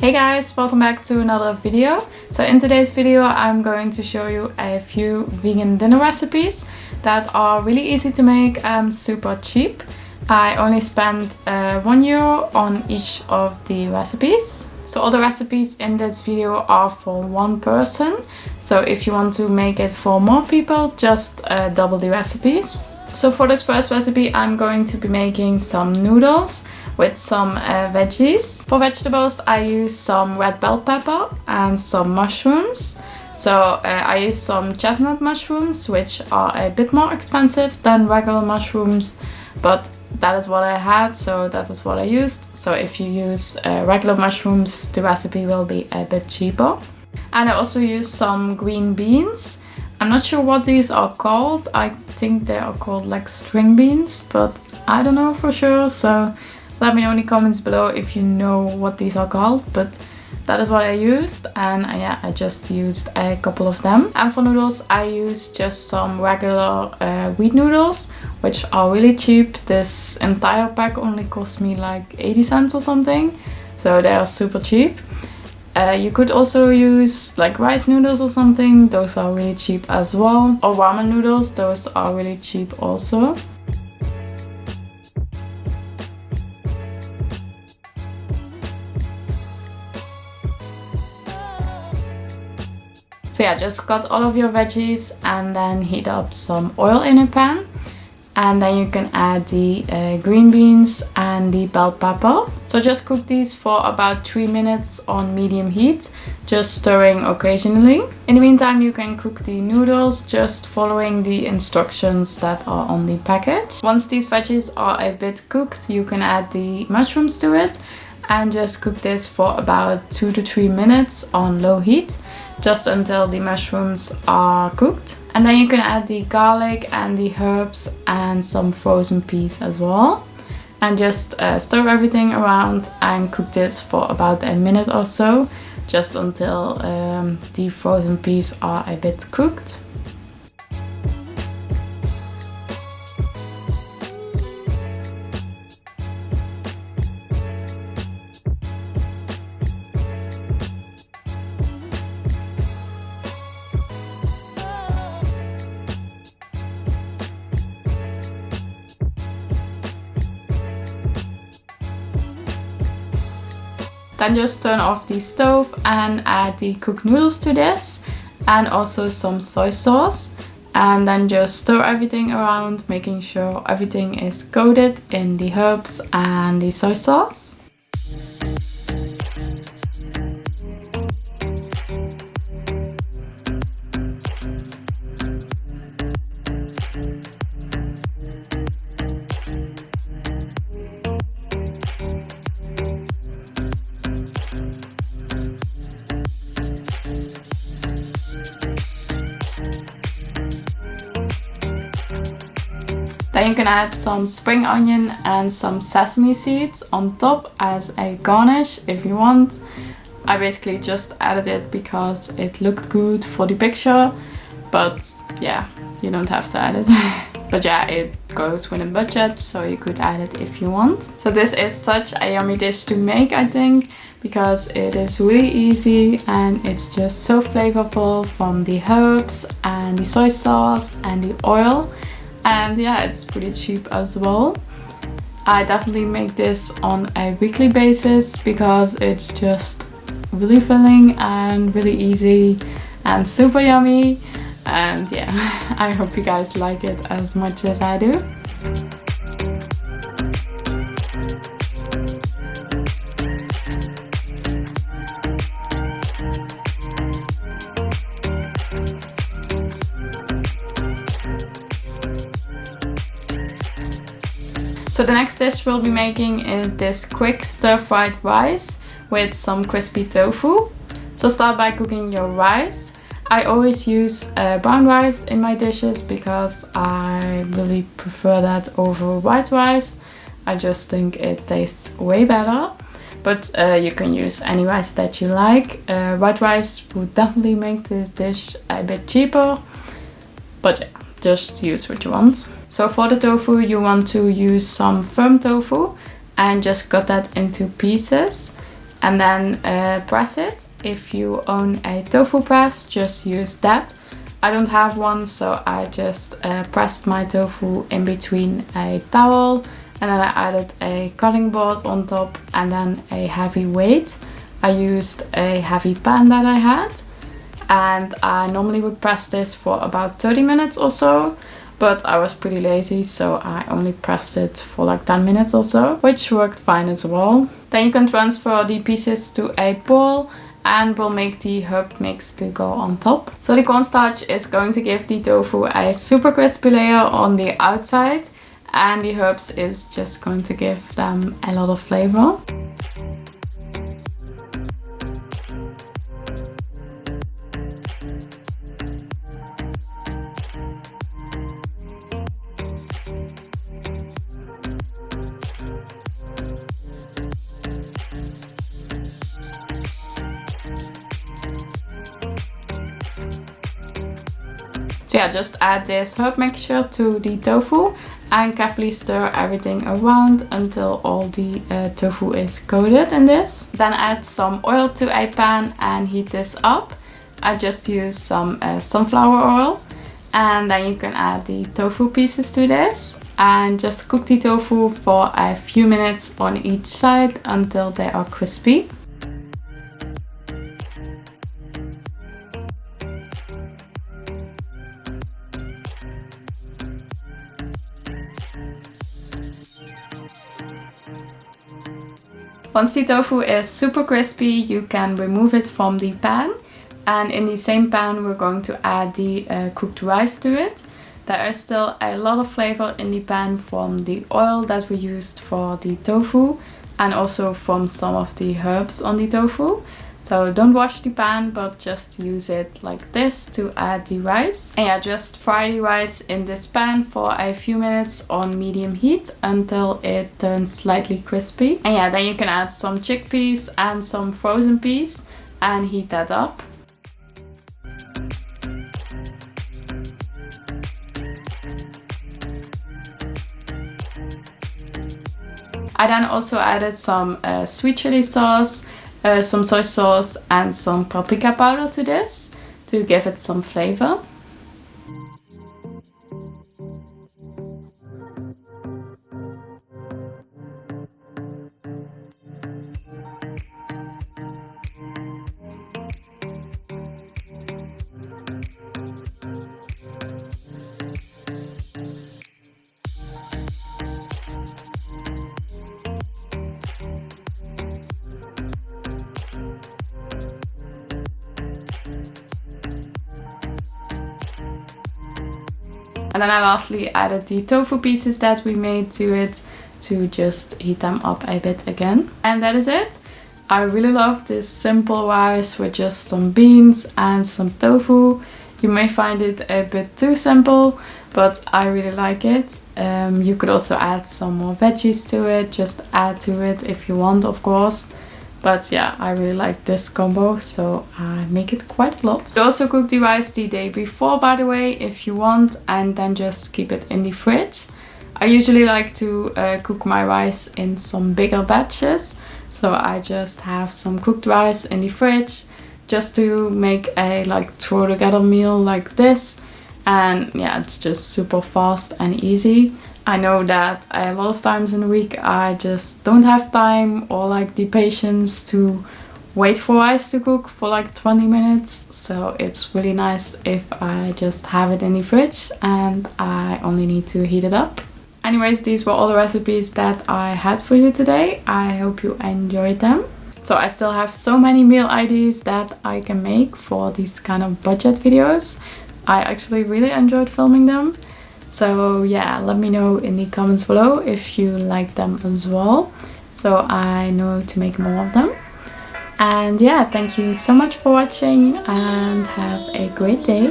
Hey guys, welcome back to another video. So in today's video I'm going to show you a few vegan dinner recipes that are really easy to make and super cheap. I only spent €1 on each of the recipes. So all the recipes in this video are for one person. So if you want to make it for more people, just double the recipes. So for this first recipe I'm going to be making some noodles with some veggies. For vegetables I use some red bell pepper and some mushrooms. So I use some chestnut mushrooms, which are a bit more expensive than regular mushrooms, but that is what I had, so that is what I used. So if you use regular mushrooms, the recipe will be a bit cheaper. And I also use some green beans. I'm not sure what these are called. I think they are called like string beans, but I don't know for sure. So let me know in the comments below if you know what these are called, but that is what I used, and yeah, I just used a couple of them. And for noodles I use just some regular wheat noodles, which are really cheap. This entire pack only cost me like 80 cents or something, so they are super cheap. You could also use like rice noodles or something, those are really cheap as well. Or ramen noodles, those are really cheap also. So yeah, just cut all of your veggies and then heat up some oil in a pan. And then you can add the green beans and the bell pepper. So just cook these for about 3 minutes on medium heat, just stirring occasionally. In the meantime, you can cook the noodles just following the instructions that are on the package. Once these veggies are a bit cooked, you can add the mushrooms to it and just cook this for about 2 to 3 minutes on low heat, just until the mushrooms are cooked. And then you can add the garlic and the herbs and some frozen peas as well. And just stir everything around and cook this for about a minute or so, just until the frozen peas are a bit cooked. Then just turn off the stove and add the cooked noodles to this, and also some soy sauce. And then just stir everything around, making sure everything is coated in the herbs and the soy sauce. Then you can add some spring onion and some sesame seeds on top as a garnish if you want. I basically just added it because it looked good for the picture, but yeah, you don't have to add it. But yeah, it goes within budget, so you could add it if you want. So this is such a yummy dish to make, I think, because it is really easy and it's just so flavorful from the herbs and the soy sauce and the oil. And yeah, it's pretty cheap as well. I definitely make this on a weekly basis because it's just really filling and really easy and super yummy. And yeah, I hope you guys like it as much as I do. So the next dish we'll be making is this quick stir-fried rice with some crispy tofu. So start by cooking your rice. I always use brown rice in my dishes because I really prefer that over white rice. I just think it tastes way better. But you can use any rice that you like. White rice would definitely make this dish a bit cheaper. But yeah, just use what you want. So for the tofu, you want to use some firm tofu and just cut that into pieces. and then press it. If you own a tofu press, just use that. I don't have one, so I just pressed my tofu in between a towel, and then I added a cutting board on top and then a heavy weight. I used a heavy pan that I had, and I normally would press this for about 30 minutes or so, but I was pretty lazy, so I only pressed it for like 10 minutes or so, which worked fine as well. Then you can transfer the pieces to a bowl, and we'll make the herb mix to go on top. So the cornstarch is going to give the tofu a super crispy layer on the outside, and the herbs is just going to give them a lot of flavor. So yeah, just add this herb mixture to the tofu and carefully stir everything around until all the tofu is coated in this. Then add some oil to a pan and heat this up. I just used some sunflower oil, and then you can add the tofu pieces to this and just cook the tofu for a few minutes on each side until they are crispy. Once the tofu is super crispy, you can remove it from the pan, and in the same pan we're going to add the cooked rice to it. There is still a lot of flavor in the pan from the oil that we used for the tofu and also from some of the herbs on the tofu. So don't wash the pan, but just use it like this to add the rice. And yeah, just fry the rice in this pan for a few minutes on medium heat until it turns slightly crispy. And yeah, then you can add some chickpeas and some frozen peas and heat that up. I then also added some sweet chili sauce, some soy sauce and some paprika powder to this to give it some flavor. And then I lastly added the tofu pieces that we made to it to just heat them up a bit again. And that is it. I really love this simple rice with just some beans and some tofu. You may find it a bit too simple, but I really like it. You could also add some more veggies to it, just add to it if you want, of course. But yeah, I really like this combo, so I make it quite a lot. You also cook the rice the day before, by the way, if you want, and then just keep it in the fridge. I usually like to cook my rice in some bigger batches, so I just have some cooked rice in the fridge just to make a throw together meal like this. And yeah, it's just super fast and easy. I know that a lot of times in the week I just don't have time or the patience to wait for rice to cook for 20 minutes. So it's really nice if I just have it in the fridge and I only need to heat it up. Anyways, these were all the recipes that I had for you today. I hope you enjoyed them. So I still have so many meal ideas that I can make for these kind of budget videos. I actually really enjoyed filming them. So yeah, let me know in the comments below if you like them as well, so I know to make more of them. And yeah, thank you so much for watching and have a great day,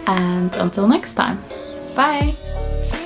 and until next time, bye!